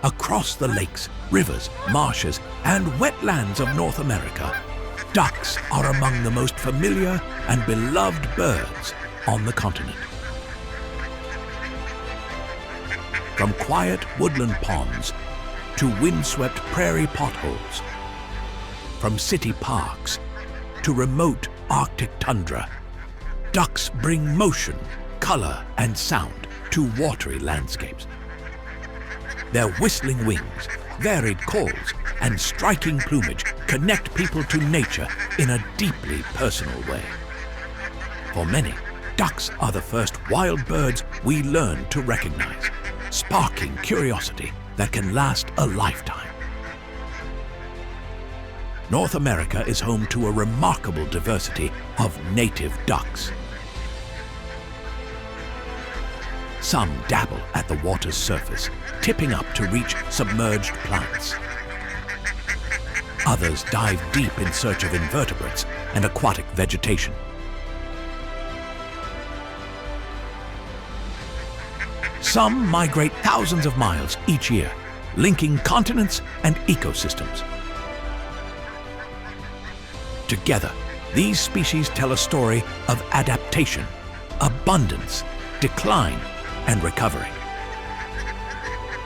Across the lakes, rivers, marshes, and wetlands of North America, ducks are among the most familiar and beloved birds on the continent. From quiet woodland ponds to windswept prairie potholes, from city parks to remote Arctic tundra, ducks bring motion, color, and sound to watery landscapes. Their whistling wings, varied calls, and striking plumage connect people to nature in a deeply personal way. For many, ducks are the first wild birds we learn to recognize, sparking curiosity that can last a lifetime. North America is home to a remarkable diversity of native ducks. Some dabble at the water's surface, tipping up to reach submerged plants. Others dive deep in search of invertebrates and aquatic vegetation. Some migrate thousands of miles each year, linking continents and ecosystems. Together, these species tell a story of adaptation, abundance, decline, and recovery.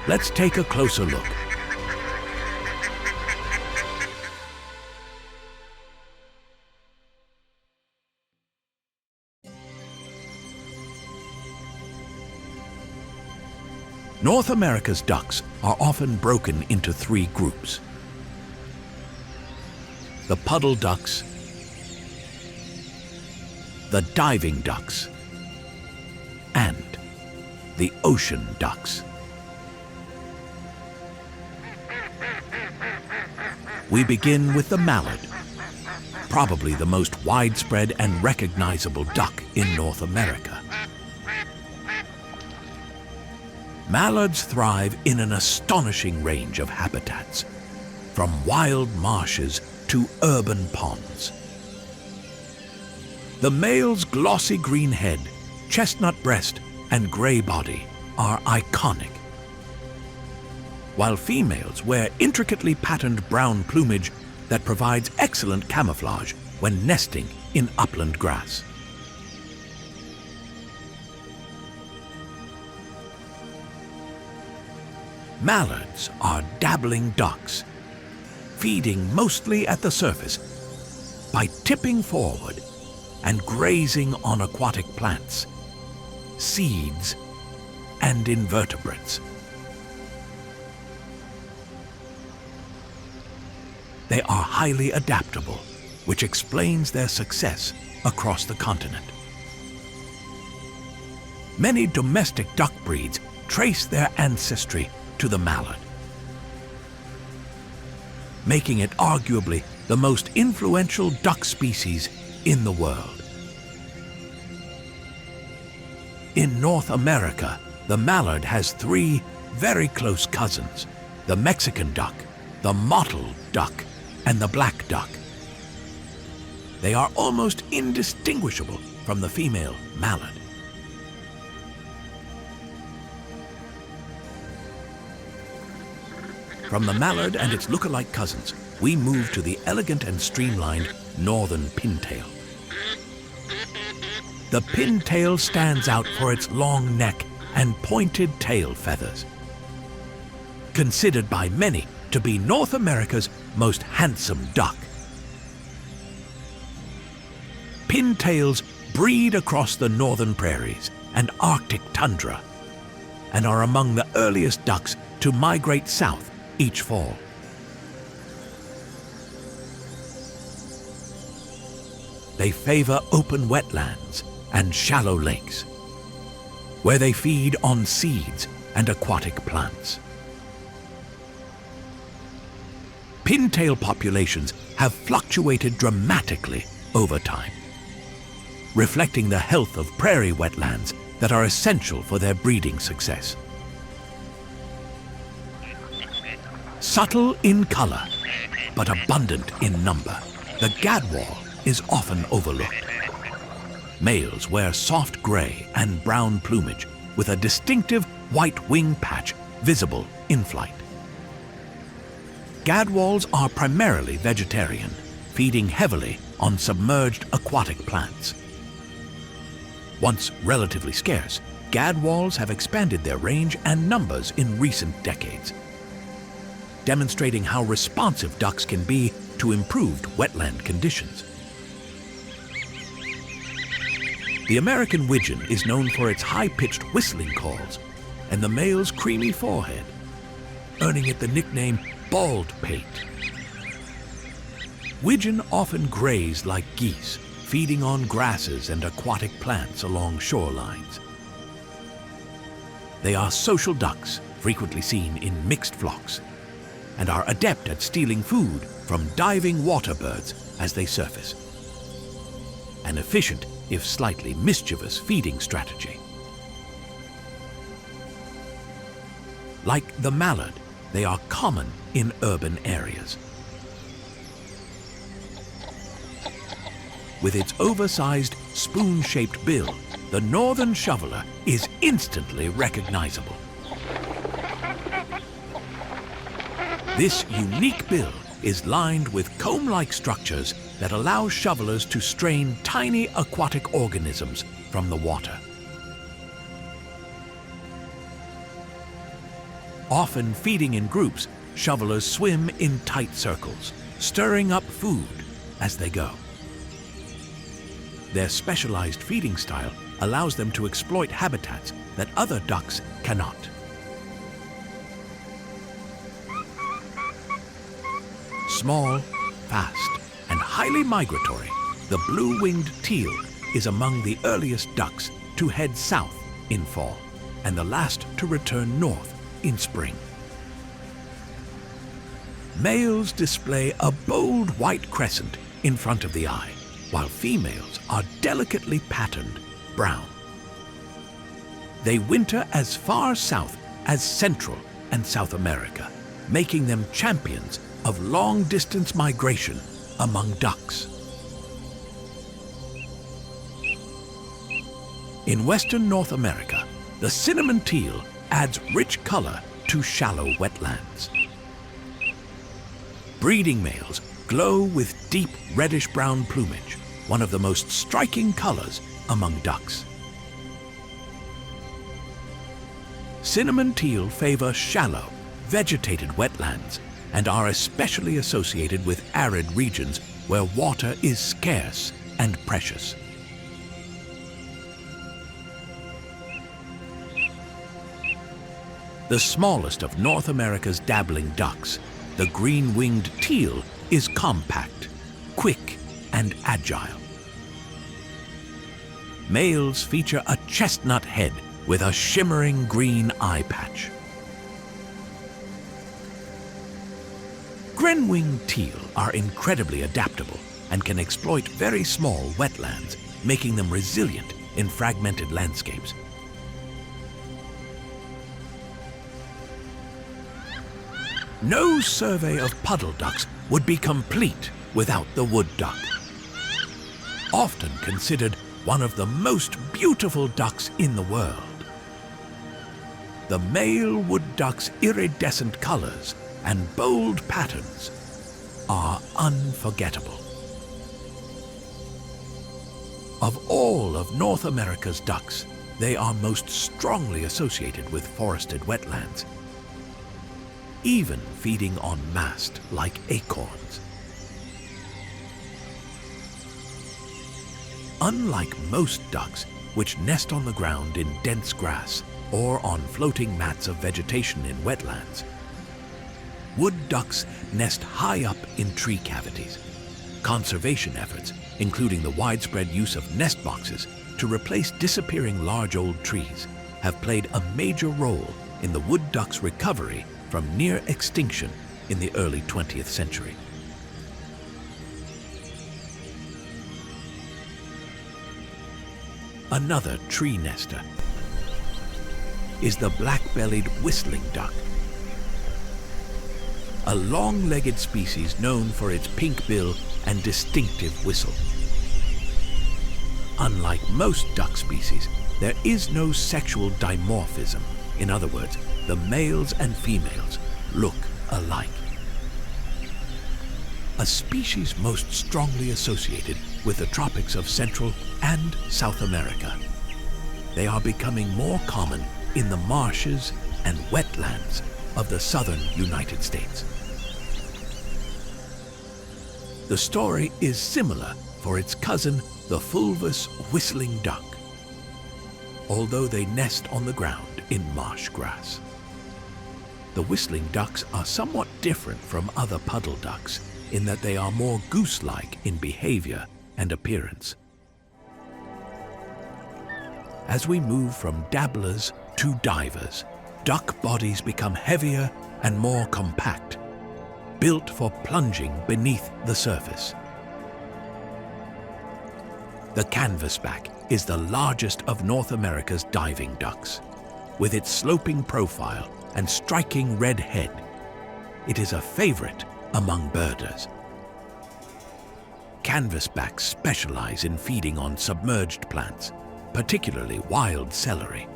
Let's take a closer look. North America's ducks are often broken into three groups: the puddle ducks, the diving ducks, and the ocean ducks. We begin with the mallard, probably the most widespread and recognizable duck in North America. Mallards thrive in an astonishing range of habitats, from wild marshes to urban ponds. The male's glossy green head, chestnut breast, and gray body are iconic, while females wear intricately patterned brown plumage that provides excellent camouflage when nesting in upland grass. Mallards are dabbling ducks, feeding mostly at the surface by tipping forward and grazing on aquatic plants, seeds, and invertebrates. They are highly adaptable, which explains their success across the continent. Many domestic duck breeds trace their ancestry to the mallard, making it arguably the most influential duck species in the world. In North America, the mallard has three very close cousins: the Mexican duck, the mottled duck, and the black duck. They are almost indistinguishable from the female mallard. From the mallard and its look-alike cousins, we move to the elegant and streamlined northern pintail. The pintail stands out for its long neck and pointed tail feathers. Considered by many to be North America's most handsome duck. Pintails breed across the northern prairies and Arctic tundra, and are among the earliest ducks to migrate south each fall. They favor open wetlands and shallow lakes, where they feed on seeds and aquatic plants. Pintail populations have fluctuated dramatically over time, reflecting the health of prairie wetlands that are essential for their breeding success. Subtle in color, but abundant in number, the gadwall is often overlooked. Males wear soft gray and brown plumage with a distinctive white wing patch visible in flight. Gadwalls are primarily vegetarian, feeding heavily on submerged aquatic plants. Once relatively scarce, gadwalls have expanded their range and numbers in recent decades, demonstrating how responsive ducks can be to improved wetland conditions. The American wigeon is known for its high-pitched whistling calls and the male's creamy forehead, earning it the nickname bald pate. Wigeon often graze like geese, feeding on grasses and aquatic plants along shorelines. They are social ducks, frequently seen in mixed flocks, and are adept at stealing food from diving water birds as they surface. An efficient, if slightly mischievous, feeding strategy. Like the mallard, they are common in urban areas. With its oversized, spoon-shaped bill, the northern shoveler is instantly recognizable. This unique bill is lined with comb-like structures that allow shovelers to strain tiny aquatic organisms from the water. Often feeding in groups, shovelers swim in tight circles, stirring up food as they go. Their specialized feeding style allows them to exploit habitats that other ducks cannot. Small, fast, and highly migratory, the blue-winged teal is among the earliest ducks to head south in fall, and the last to return north in spring. Males display a bold white crescent in front of the eye, while females are delicately patterned brown. They winter as far south as Central and South America, making them champions of long-distance migration among ducks. In western North America, the cinnamon teal adds rich color to shallow wetlands. Breeding males glow with deep reddish-brown plumage, one of the most striking colors among ducks. Cinnamon teal favor shallow, vegetated wetlands and are especially associated with arid regions where water is scarce and precious. The smallest of North America's dabbling ducks, the green-winged teal is compact, quick, and agile. Males feature a chestnut head with a shimmering green eye patch. Gren-winged teal are incredibly adaptable and can exploit very small wetlands, making them resilient in fragmented landscapes. No survey of puddle ducks would be complete without the wood duck. Often considered one of the most beautiful ducks in the world. The male wood duck's iridescent colors and bold patterns are unforgettable. Of all of North America's ducks, they are most strongly associated with forested wetlands, even feeding on mast like acorns. Unlike most ducks, which nest on the ground in dense grass or on floating mats of vegetation in wetlands, wood ducks nest high up in tree cavities. Conservation efforts, including the widespread use of nest boxes to replace disappearing large old trees, have played a major role in the wood duck's recovery from near extinction in the early 20th century. Another tree nester is the black-bellied whistling duck, a long-legged species known for its pink bill and distinctive whistle. Unlike most duck species, there is no sexual dimorphism. In other words, the males and females look alike. a species most strongly associated with the tropics of Central and South America. They are becoming more common in the marshes and wetlands of the southern United States. The story is similar for its cousin, the fulvous whistling duck, although they nest on the ground in marsh grass. The whistling ducks are somewhat different from other puddle ducks in that they are more goose-like in behavior and appearance. As we move from dabblers to divers, duck bodies become heavier and more compact, built for plunging beneath the surface. The canvasback is the largest of North America's diving ducks. With its sloping profile and striking red head, it is a favorite among birders. Canvasbacks specialize in feeding on submerged plants, particularly wild celery.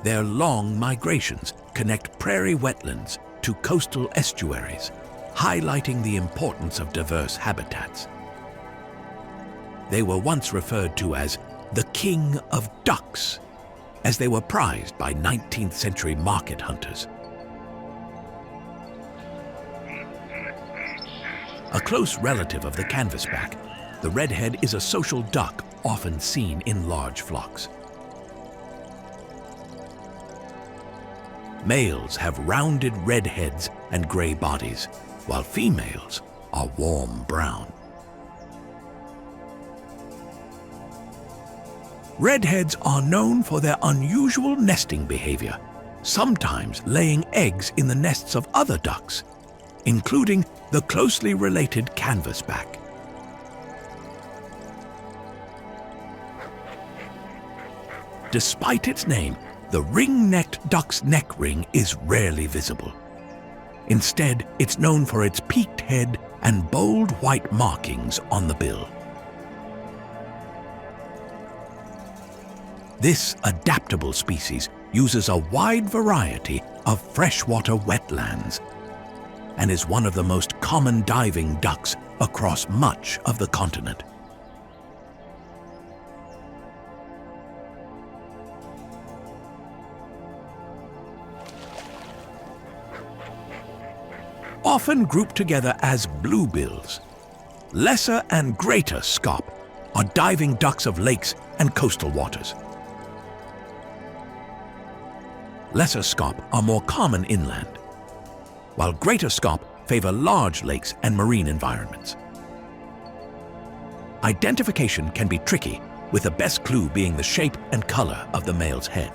Their long migrations connect prairie wetlands to coastal estuaries, highlighting the importance of diverse habitats. They were once referred to as the king of ducks, as they were prized by 19th century market hunters. A close relative of the canvasback, the redhead is a social duck often seen in large flocks. Males have rounded red heads and gray bodies, while females are warm brown. Redheads are known for their unusual nesting behavior, sometimes laying eggs in the nests of other ducks, including the closely related canvasback. Despite its name, the ring-necked duck's neck ring is rarely visible. Instead, it's known for its peaked head and bold white markings on the bill. This adaptable species uses a wide variety of freshwater wetlands and is one of the most common diving ducks across much of the continent. Often grouped together as bluebills, lesser and greater scaup are diving ducks of lakes and coastal waters. Lesser scaup are more common inland, while greater scaup favor large lakes and marine environments. Identification can be tricky, with the best clue being the shape and color of the male's head.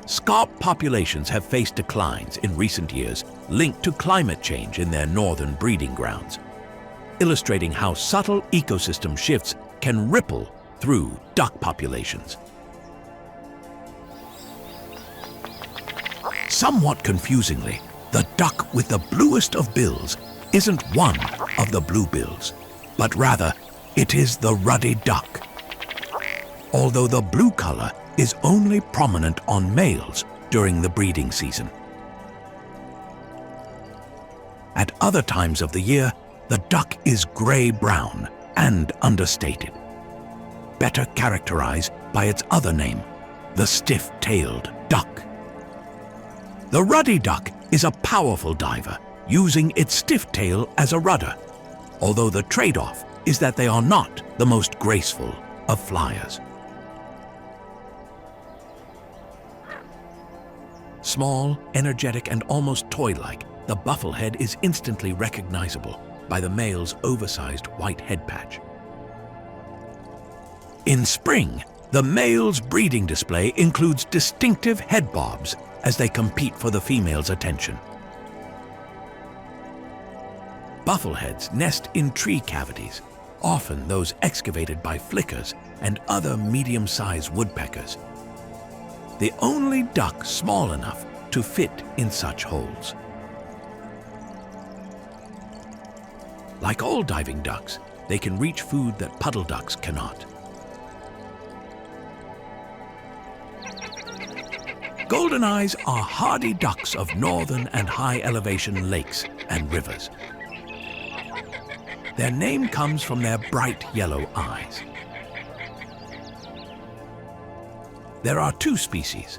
Scaup populations have faced declines in recent years linked to climate change in their northern breeding grounds, illustrating how subtle ecosystem shifts can ripple through duck populations. Somewhat confusingly, the duck with the bluest of bills isn't one of the bluebills, but rather it is the ruddy duck. Although the blue color is only prominent on males during the breeding season. At other times of the year, the duck is gray-brown and understated, better characterized by its other name, the stiff-tailed duck. The ruddy duck is a powerful diver, using its stiff tail as a rudder, although the trade-off is that they are not the most graceful of flyers. Small, energetic, and almost toy-like, the bufflehead is instantly recognizable by the male's oversized white head patch. In spring, the male's breeding display includes distinctive head bobs as they compete for the female's attention. Buffleheads nest in tree cavities, often those excavated by flickers and other medium-sized woodpeckers, the only duck small enough to fit in such holes. Like all diving ducks, they can reach food that puddle ducks cannot. Goldeneyes are hardy ducks of northern and high-elevation lakes and rivers. Their name comes from their bright yellow eyes. There are two species,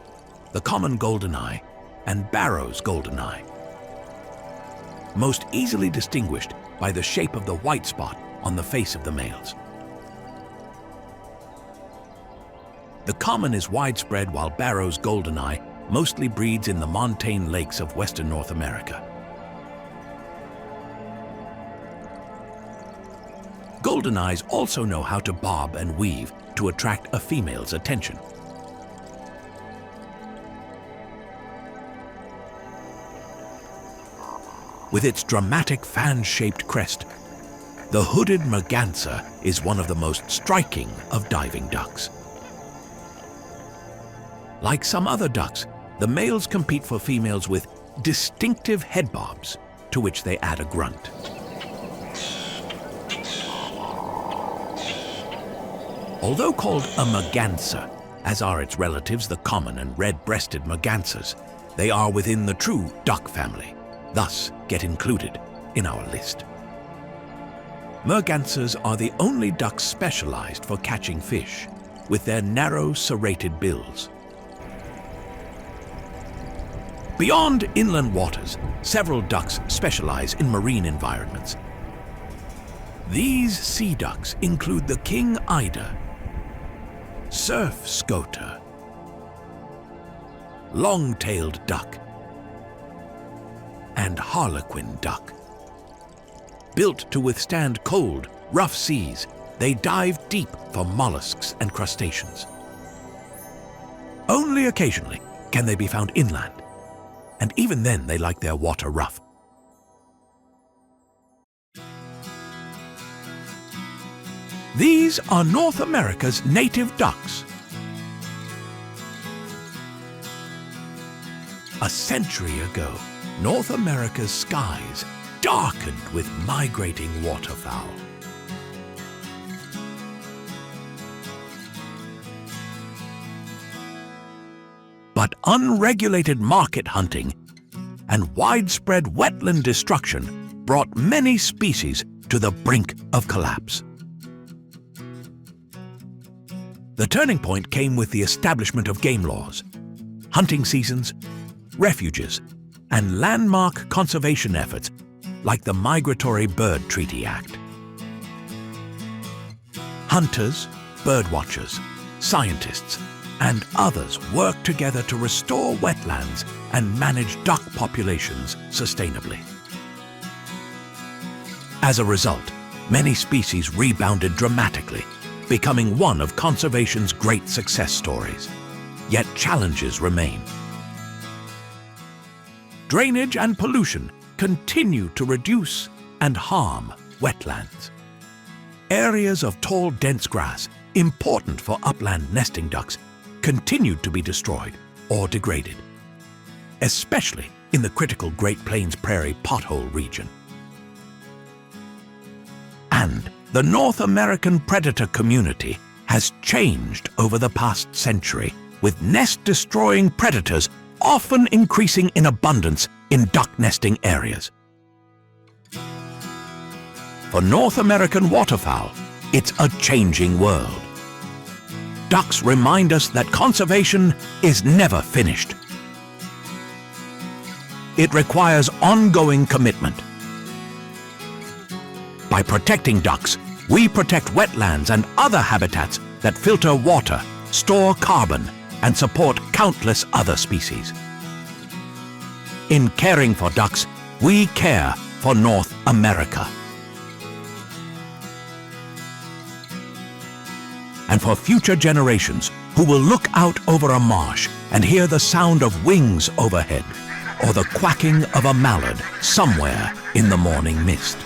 the common goldeneye and Barrow's goldeneye, most easily distinguished by the shape of the white spot on the face of the males. The common is widespread, while Barrow's goldeneye mostly breeds in the montane lakes of western North America. Goldeneyes also know how to bob and weave to attract a female's attention. With its dramatic fan-shaped crest, the hooded merganser is one of the most striking of diving ducks. Like some other ducks, the males compete for females with distinctive head bobs, to which they add a grunt. Although called a merganser, as are its relatives the common and red-breasted mergansers, they are within the true duck family, thus get included in our list. Mergansers are the only ducks specialized for catching fish, with their narrow serrated bills. Beyond inland waters, several ducks specialize in marine environments. These sea ducks include the king eider, surf scoter, long-tailed duck, and harlequin duck. Built to withstand cold, rough seas, they dive deep for mollusks and crustaceans. Only occasionally can they be found inland, and even then they like their water rough. These are North America's native ducks. A century ago, North America's skies darkened with migrating waterfowl. But unregulated market hunting and widespread wetland destruction brought many species to the brink of collapse. The turning point came with the establishment of game laws, hunting seasons, refuges, and landmark conservation efforts like the Migratory Bird Treaty Act. Hunters, birdwatchers, scientists, and others work together to restore wetlands and manage duck populations sustainably. As a result, many species rebounded dramatically, becoming one of conservation's great success stories. Yet challenges remain. Drainage and pollution continue to reduce and harm wetlands. Areas of tall, dense grass, important for upland nesting ducks, continued to be destroyed or degraded, especially in the critical Great Plains Prairie pothole region. And the North American predator community has changed over the past century, with nest-destroying predators often increasing in abundance in duck nesting areas. For North American waterfowl, it's a changing world. Ducks remind us that conservation is never finished. It requires ongoing commitment. By protecting ducks, we protect wetlands and other habitats that filter water, store carbon, and support countless other species. In caring for ducks, we care for North America. And for future generations who will look out over a marsh and hear the sound of wings overhead or the quacking of a mallard somewhere in the morning mist.